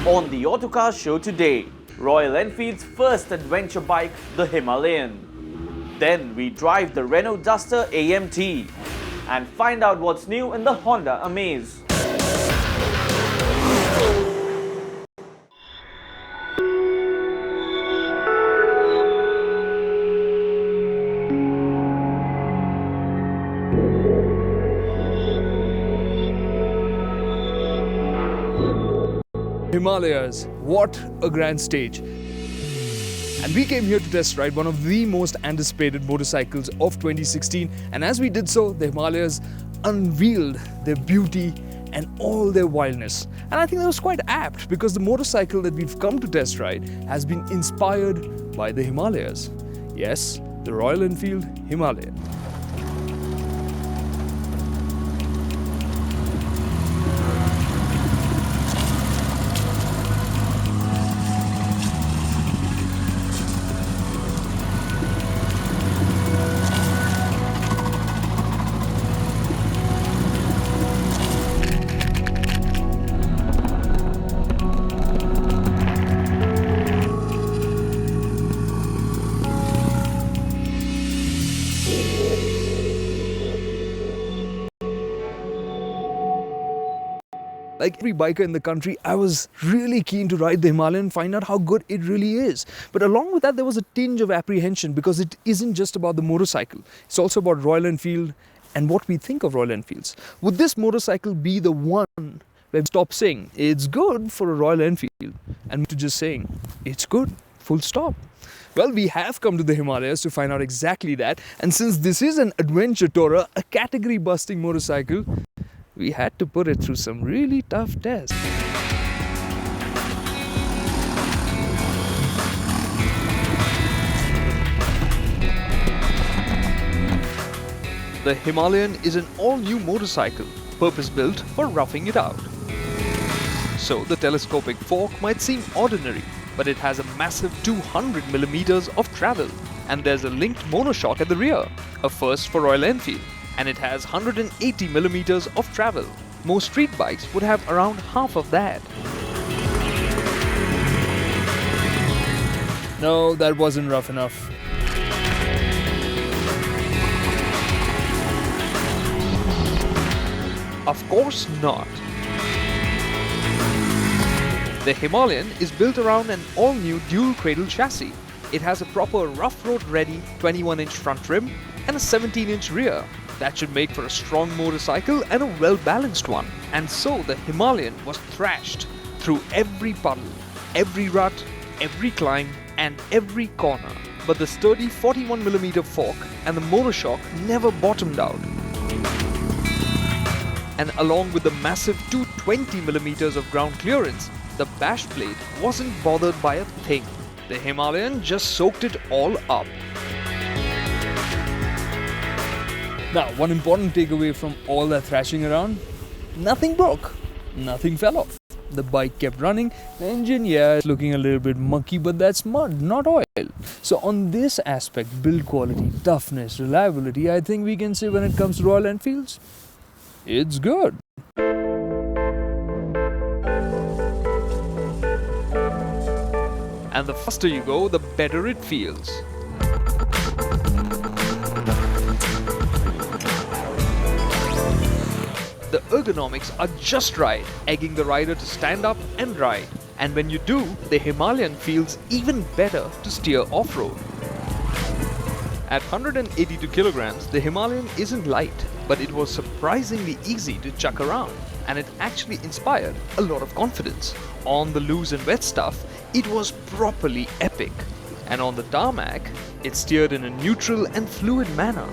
On the Autocar show today, Royal Enfield's first adventure bike, the Himalayan. Then we drive the Renault Duster AMT and find out what's new in the Honda Amaze. Himalayas, what a grand stage. And we came here to test ride one of the most anticipated motorcycles of 2016, and as we did so, the Himalayas unveiled their beauty and all their wildness. And I think that was quite apt because the motorcycle that we've come to test ride has been inspired by the Himalayas. Yes, the Royal Enfield Himalayan. Like every biker in the country, I was really keen to ride the Himalayan and find out how good it really is. But along with that, there was a tinge of apprehension because it isn't just about the motorcycle. It's also about Royal Enfield and what we think of Royal Enfields. Would this motorcycle be the one where we stop saying, it's good for a Royal Enfield, and to just saying, it's good, full stop? Well, we have come to the Himalayas to find out exactly that. And since this is an adventure tourer, a category-busting motorcycle, we had to put it through some really tough tests. The Himalayan is an all-new motorcycle, purpose-built for roughing it out. So the telescopic fork might seem ordinary, but it has a massive 200 millimeters of travel, and there's a linked monoshock at the rear, a first for Royal Enfield. And it has 180 millimeters of travel. Most street bikes would have around half of that. No, that wasn't rough enough. Of course not. The Himalayan is built around an all-new dual cradle chassis. It has a proper rough road ready 21-inch front rim and a 17-inch rear. That should make for a strong motorcycle and a well-balanced one. And so the Himalayan was thrashed through every puddle, every rut, every climb and every corner. But the sturdy 41mm fork and the monoshock never bottomed out. And along with the massive 220mm of ground clearance, the bash plate wasn't bothered by a thing. The Himalayan just soaked it all up. Now, one important takeaway from all that thrashing around, nothing broke, nothing fell off. The bike kept running, the engine, yeah, it's looking a little bit mucky, but that's mud, not oil. So on this aspect, build quality, toughness, reliability, I think we can say when it comes to Royal Enfields, it's good. And the faster you go, the better it feels. The ergonomics are just right, egging the rider to stand up and ride. And when you do, the Himalayan feels even better to steer off-road. At 182 kilograms, the Himalayan isn't light, but it was surprisingly easy to chuck around. And it actually inspired a lot of confidence. On the loose and wet stuff, it was properly epic. And on the tarmac, it steered in a neutral and fluid manner.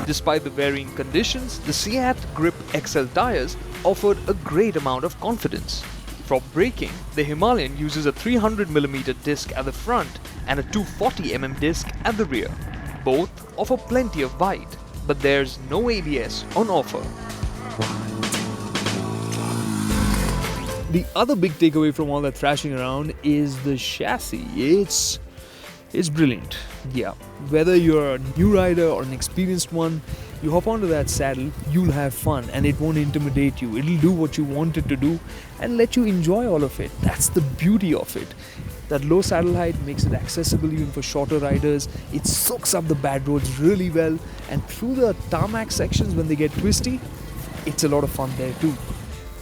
Despite the varying conditions, the Seat Grip XL tires offered a great amount of confidence. For braking, the Himalayan uses a 300mm disc at the front and a 240mm disc at the rear. Both offer plenty of bite, but there's no ABS on offer. The other big takeaway from all that thrashing around is the chassis. It's brilliant. Yeah, whether you're a new rider or an experienced one, you hop onto that saddle, you'll have fun and it won't intimidate you. It'll do what you want it to do and let you enjoy all of it. That's the beauty of it. That low saddle height makes it accessible even for shorter riders. It soaks up the bad roads really well, and through the tarmac sections when they get twisty, it's a lot of fun there too.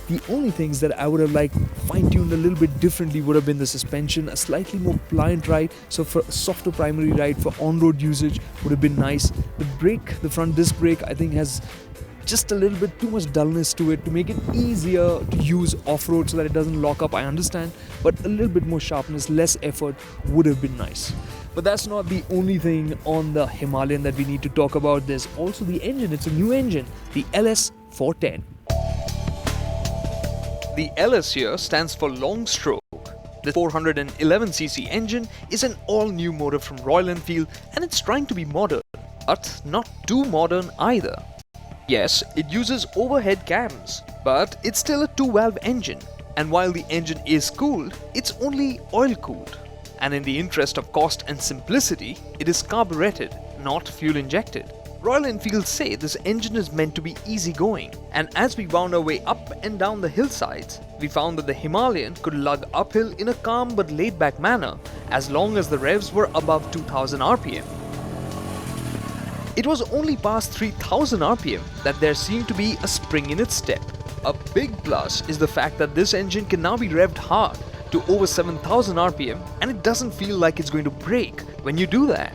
The only things that I would have liked fine-tuned a little bit differently would have been the suspension, a slightly more pliant ride, so for a softer primary ride for on-road usage would have been nice. The brake, the front disc brake, I think has just a little bit too much dullness to it to make it easier to use off-road so that it doesn't lock up, I understand, but a little bit more sharpness, less effort would have been nice. But that's not the only thing on the Himalayan that we need to talk about. There's also the engine. It's a new engine, the LS 410. The LS here stands for long stroke. The 411cc engine is an all-new motor from Royal Enfield, and it's trying to be modern, but not too modern either. Yes, it uses overhead cams, but it's still a 2-valve engine, and while the engine is cooled, it's only oil-cooled. And in the interest of cost and simplicity, it is carbureted, not fuel-injected. Royal Enfield say this engine is meant to be easygoing, and as we wound our way up and down the hillsides, we found that the Himalayan could lug uphill in a calm but laid-back manner as long as the revs were above 2000 RPM. It was only past 3000 RPM that there seemed to be a spring in its step. A big plus is the fact that this engine can now be revved hard to over 7000 RPM, and it doesn't feel like it's going to break when you do that.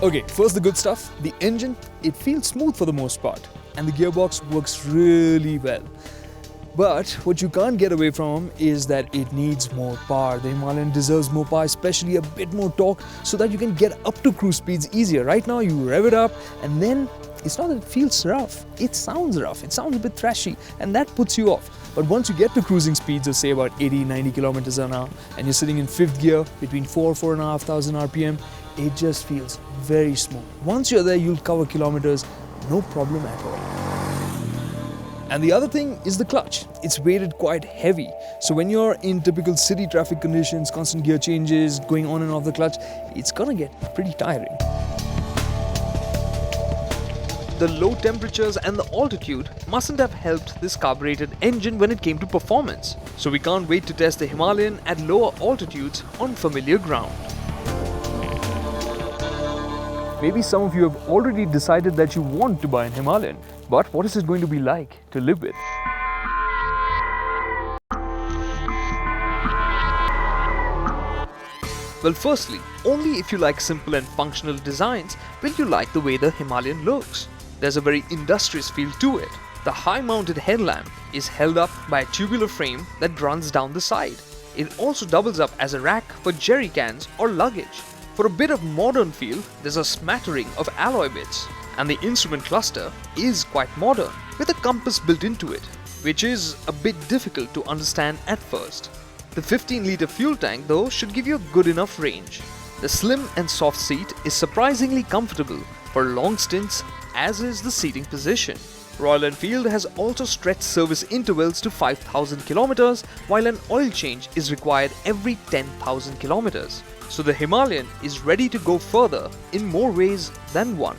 Okay, first the good stuff. The engine, it feels smooth for the most part, and the gearbox works really well. But what you can't get away from is that it needs more power. The Himalayan deserves more power, especially a bit more torque, so that you can get up to cruise speeds easier. Right now you rev it up and then it's not that it feels rough. It sounds rough, it sounds a bit thrashy, and that puts you off. But once you get to cruising speeds of say about 80-90 kilometers an hour and you're sitting in 5th gear between 4,500 RPM, it just feels very smooth. Once you're there, you'll cover kilometers, no problem at all. And the other thing is the clutch. It's weighted quite heavy. So when you're in typical city traffic conditions, constant gear changes, going on and off the clutch, it's gonna get pretty tiring. The low temperatures and the altitude mustn't have helped this carbureted engine when it came to performance. So we can't wait to test the Himalayan at lower altitudes on familiar ground. Maybe some of you have already decided that you want to buy an Himalayan, but what is it going to be like to live with? Well, firstly, only if you like simple and functional designs will you like the way the Himalayan looks. There's a very industrious feel to it. The high-mounted headlamp is held up by a tubular frame that runs down the side. It also doubles up as a rack for jerry cans or luggage. For a bit of modern feel, there's a smattering of alloy bits, and the instrument cluster is quite modern, with a compass built into it, which is a bit difficult to understand at first. The 15-litre fuel tank though should give you a good enough range. The slim and soft seat is surprisingly comfortable for long stints, as is the seating position. Royal Enfield has also stretched service intervals to 5,000 kilometers, while an oil change is required every 10,000 kilometers. So the Himalayan is ready to go further in more ways than one.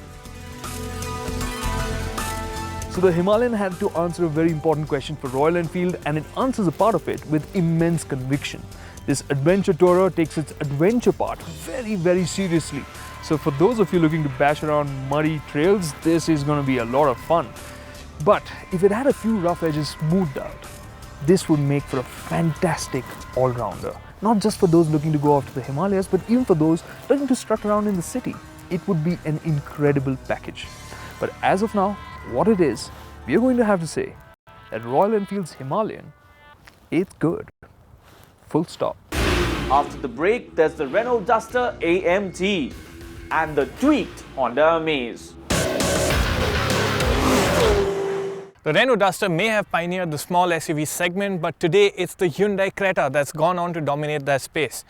So the Himalayan had to answer a very important question for Royal Enfield, and it answers a part of it with immense conviction. This adventure tourer takes its adventure part very, very seriously. So for those of you looking to bash around muddy trails, this is going to be a lot of fun. But if it had a few rough edges smoothed out, this would make for a fantastic all-rounder. Not just for those looking to go off to the Himalayas, but even for those looking to strut around in the city. It would be an incredible package. But as of now, what it is, we are going to have to say that Royal Enfield's Himalayan, it's good. Full stop. After the break, there's the Renault Duster AMT and the tweaked Honda Amaze. The Renault Duster may have pioneered the small SUV segment, but today it's the Hyundai Creta that's gone on to dominate that space.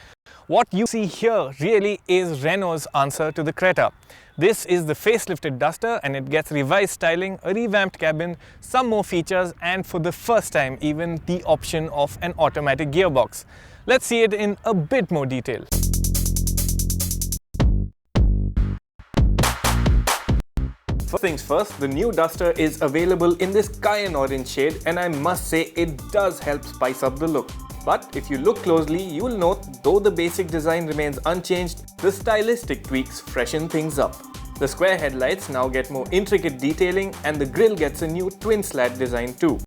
What you see here really is Renault's answer to the Creta. This is the facelifted Duster, and it gets revised styling, a revamped cabin, some more features, and for the first time even the option of an automatic gearbox. Let's see it in a bit more detail. First things first, the new Duster is available in this cayenne orange shade, and I must say it does help spice up the look. But if you look closely, you will note though the basic design remains unchanged, the stylistic tweaks freshen things up. The square headlights now get more intricate detailing, and the grille gets a new twin slat design too.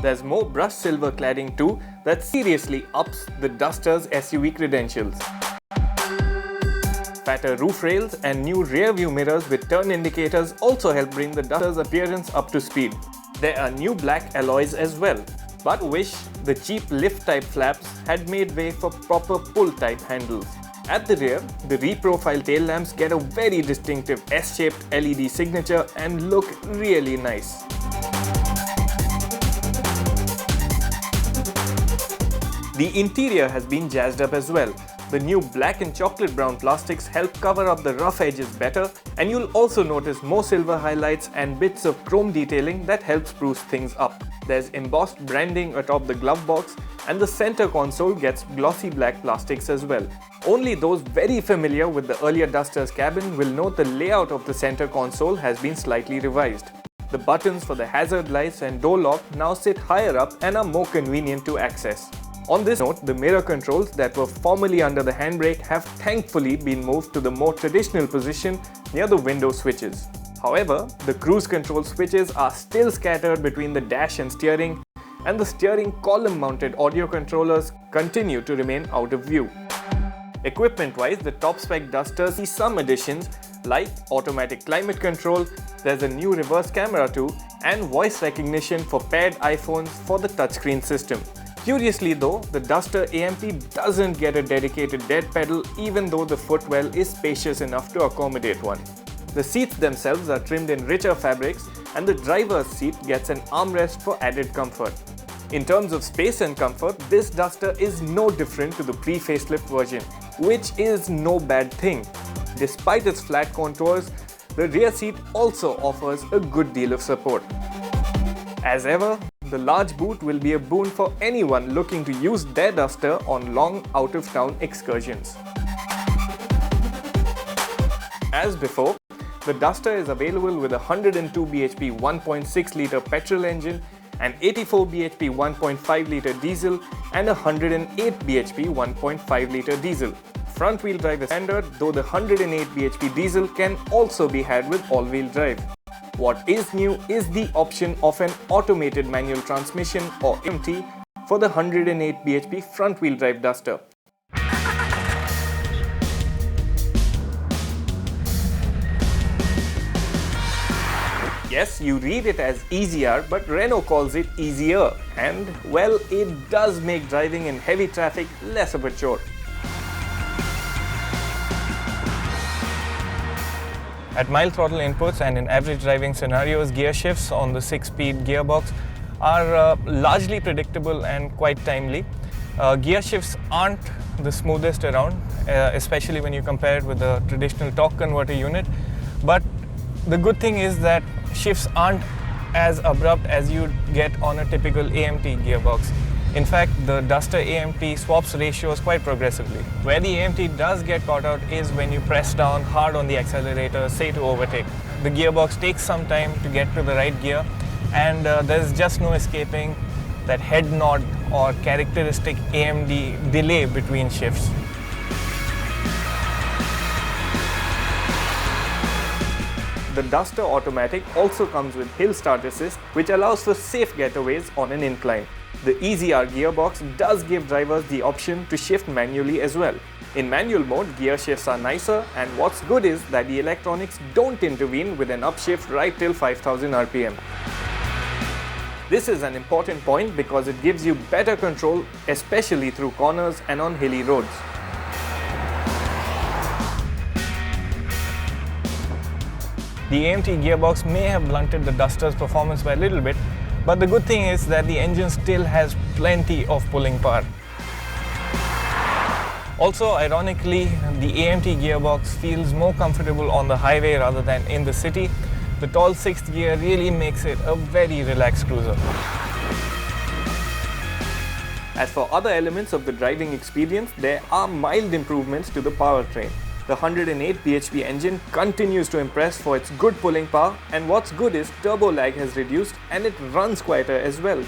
There's more brushed silver cladding too that seriously ups the Duster's SUV credentials. Fatter roof rails and new rear view mirrors with turn indicators also help bring the Duster's appearance up to speed. There are new black alloys as well, but wish the cheap lift type flaps had made way for proper pull type handles. At the rear, the reprofiled tail lamps get a very distinctive S-shaped LED signature and look really nice. The interior has been jazzed up as well. The new black and chocolate brown plastics help cover up the rough edges better, and you'll also notice more silver highlights and bits of chrome detailing that help spruce things up. There's embossed branding atop the glove box, and the center console gets glossy black plastics as well. Only those very familiar with the earlier Duster's cabin will note the layout of the center console has been slightly revised. The buttons for the hazard lights and door lock now sit higher up and are more convenient to access. On this note, the mirror controls that were formerly under the handbrake have thankfully been moved to the more traditional position near the window switches. However, the cruise control switches are still scattered between the dash and steering, and the steering column-mounted audio controllers continue to remain out of view. Equipment-wise, the top-spec Duster sees some additions like automatic climate control, there's a new reverse camera too, and voice recognition for paired iPhones for the touchscreen system. Curiously though, the Duster AMT doesn't get a dedicated dead pedal even though the footwell is spacious enough to accommodate one. The seats themselves are trimmed in richer fabrics, and the driver's seat gets an armrest for added comfort. In terms of space and comfort, this Duster is no different to the pre-facelift version, which is no bad thing. Despite its flat contours, the rear seat also offers a good deal of support. As ever, the large boot will be a boon for anyone looking to use their Duster on long out-of-town excursions. As before, the Duster is available with a 102 bhp 1.6-litre petrol engine, an 84 bhp 1.5-litre diesel and a 108 bhp 1.5-litre diesel. Front-wheel drive is standard, though the 108 bhp diesel can also be had with all-wheel drive. What is new is the option of an automated manual transmission or AMT for the 108 bhp front-wheel drive Duster. Yes, you read it as easier, but Renault calls it easier, and well, it does make driving in heavy traffic less of a chore. At mild throttle inputs and in average driving scenarios, gear shifts on the 6-speed gearbox are largely predictable and quite timely. Gear shifts aren't the smoothest around, especially when you compare it with the traditional torque converter unit, but the good thing is that shifts aren't as abrupt as you'd get on a typical AMT gearbox. In fact, the Duster AMT swaps ratios quite progressively. Where the AMT does get caught out is when you press down hard on the accelerator, say to overtake. The gearbox takes some time to get to the right gear, and there's just no escaping that head nod or characteristic AMD delay between shifts. The Duster Automatic also comes with Hill Start Assist, which allows for safe getaways on an incline. The EasyR gearbox does give drivers the option to shift manually as well. In manual mode, gear shifts are nicer, and what's good is that the electronics don't intervene with an upshift right till 5000 RPM. This is an important point because it gives you better control, especially through corners and on hilly roads. The AMT gearbox may have blunted the Duster's performance by a little bit, but the good thing is that the engine still has plenty of pulling power. Also, ironically, the AMT gearbox feels more comfortable on the highway rather than in the city. The tall 6th gear really makes it a very relaxed cruiser. As for other elements of the driving experience, there are mild improvements to the powertrain. The 108 bhp engine continues to impress for its good pulling power, and what's good is turbo lag has reduced and it runs quieter as well.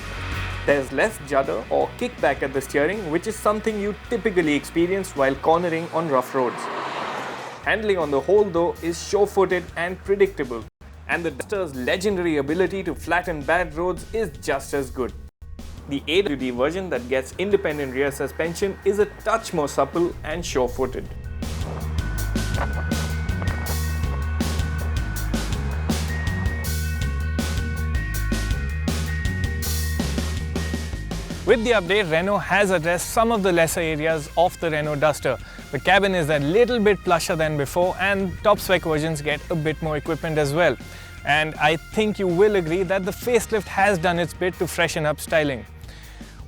There's less judder or kickback at the steering, which is something you typically experience while cornering on rough roads. Handling on the whole though is sure-footed and predictable, and the Duster's legendary ability to flatten bad roads is just as good. The AWD version that gets independent rear suspension is a touch more supple and sure-footed. With the update, Renault has addressed some of the lesser areas of the Renault Duster. The cabin is a little bit plusher than before, and top spec versions get a bit more equipment as well. And I think you will agree that the facelift has done its bit to freshen up styling.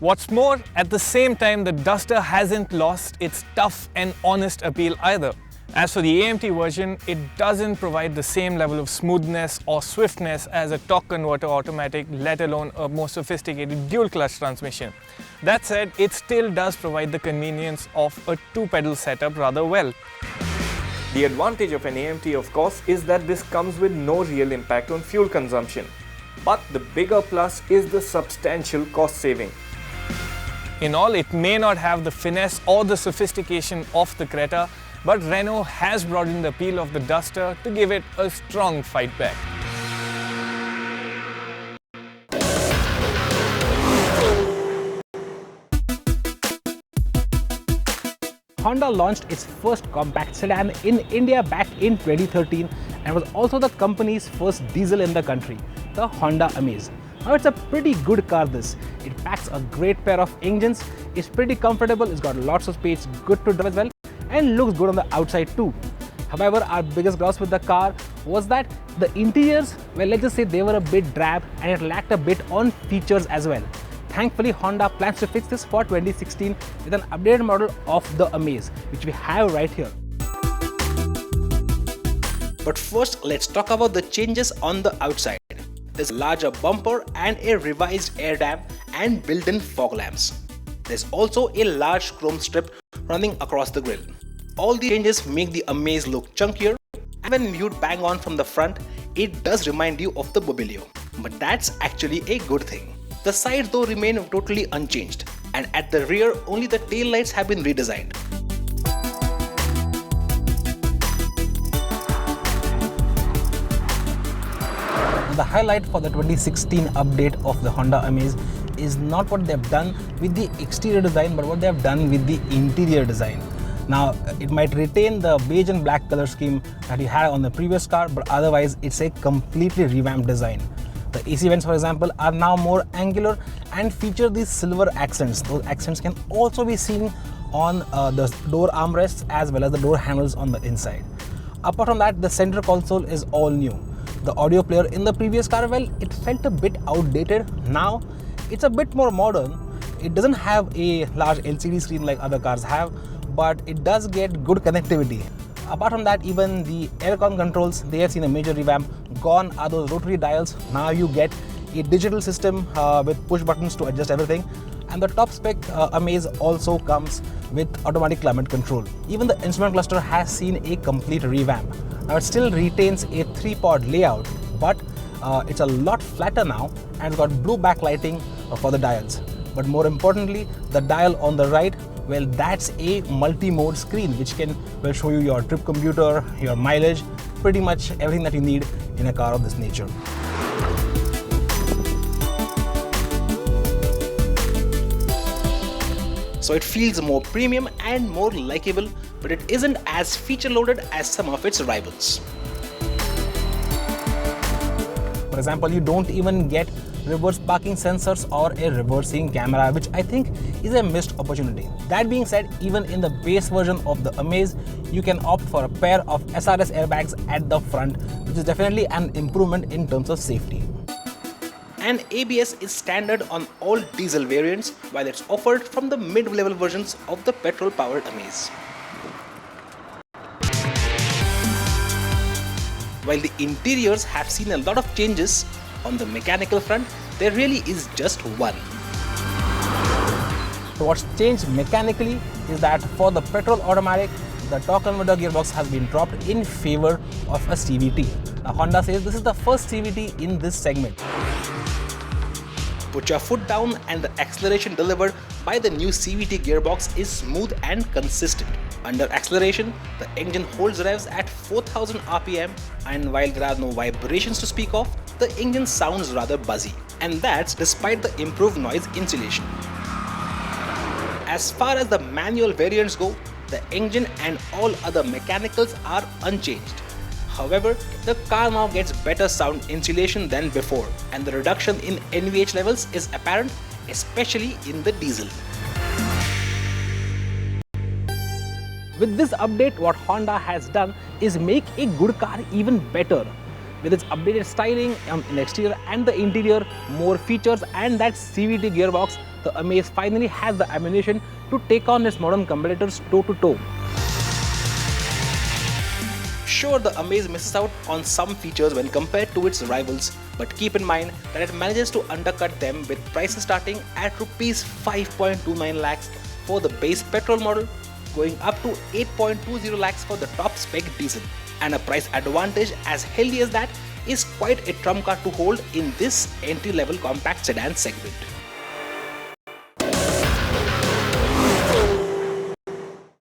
What's more, at the same time, the Duster hasn't lost its tough and honest appeal either. As for the AMT version, it doesn't provide the same level of smoothness or swiftness as a torque converter automatic, let alone a more sophisticated dual clutch transmission. That said, it still does provide the convenience of a two-pedal setup rather well. The advantage of an AMT, of course, is that this comes with no real impact on fuel consumption. But the bigger plus is the substantial cost saving. In all, it may not have the finesse or the sophistication of the Creta, but Renault has broadened the appeal of the Duster to give it a strong fight back. Honda launched its first compact sedan in India back in 2013 and was also the company's first diesel in the country, the Honda Amaze. Now it's a pretty good car this. It packs a great pair of engines, it's pretty comfortable, it's got lots of space, good to drive as well, and looks good on the outside too. However, our biggest gloss with the car was that the interiors, well, let's just say they were a bit drab and it lacked a bit on features as well. Thankfully, Honda plans to fix this for 2016 with an updated model of the Amaze, which we have right here. But first, let's talk about the changes on the outside. There's a larger bumper and a revised air dam and built-in fog lamps. There's also a large chrome strip running across the grille. All the changes make the Amaze look chunkier, and when viewed bang on from the front, it does remind you of the Mobilio. But that's actually a good thing. The sides though remain totally unchanged, and at the rear only the tail lights have been redesigned. The highlight for the 2016 update of the Honda Amaze is not what they've done with the exterior design, but what they've done with the interior design. Now, it might retain the beige and black color scheme that you had on the previous car, but otherwise it's a completely revamped design. The AC vents, for example, are now more angular and feature these silver accents. Those accents can also be seen on the door armrests as well as the door handles on the inside. Apart from that, the center console is all new. The audio player in the previous car, well, it felt a bit outdated. Now, it's a bit more modern. It doesn't have a large LCD screen like other cars have, but it does get good connectivity. Apart from that, even the aircon controls, they have seen a major revamp. Gone are those rotary dials. Now you get a digital system with push buttons to adjust everything. And the top spec Amaze also comes with automatic climate control. Even the instrument cluster has seen a complete revamp. Now it still retains a 3-pod layout, but it's a lot flatter now and it's got blue backlighting for the dials. But more importantly, the dial on the right, well, that's a multi-mode screen which will show you your trip computer, your mileage, pretty much everything that you need in a car of this nature. So it feels more premium and more likable, but it isn't as feature-loaded as some of its rivals. For example, you don't even get reverse parking sensors or a reversing camera, which I think is a missed opportunity. That being said, even in the base version of the Amaze, you can opt for a pair of SRS airbags at the front, which is definitely an improvement in terms of safety. And ABS is standard on all diesel variants, while it's offered from the mid-level versions of the petrol-powered Amaze. While the interiors have seen a lot of changes, on the mechanical front, there really is just one. So what's changed mechanically is that for the petrol automatic, the torque converter gearbox has been dropped in favor of a CVT. Now Honda says this is the first CVT in this segment. Put your foot down and the acceleration delivered by the new CVT gearbox is smooth and consistent. Under acceleration, the engine holds revs at 4000 RPM, and while there are no vibrations to speak of, the engine sounds rather buzzy, and that's despite the improved noise insulation. As far as the manual variants go, the engine and all other mechanicals are unchanged. However, the car now gets better sound insulation than before, and the reduction in NVH levels is apparent, especially in the diesel. With this update, what Honda has done is make a good car even better. With its updated styling in the exterior and the interior, more features and that CVT gearbox, the Amaze finally has the ammunition to take on its modern competitors toe to toe. Sure, the Amaze misses out on some features when compared to its rivals, but keep in mind that it manages to undercut them with prices starting at Rs 5.29 lakhs for the base petrol model, going up to 8.20 lakhs for the top spec diesel. And a price advantage as healthy as that is quite a trump card to hold in this entry-level compact sedan segment.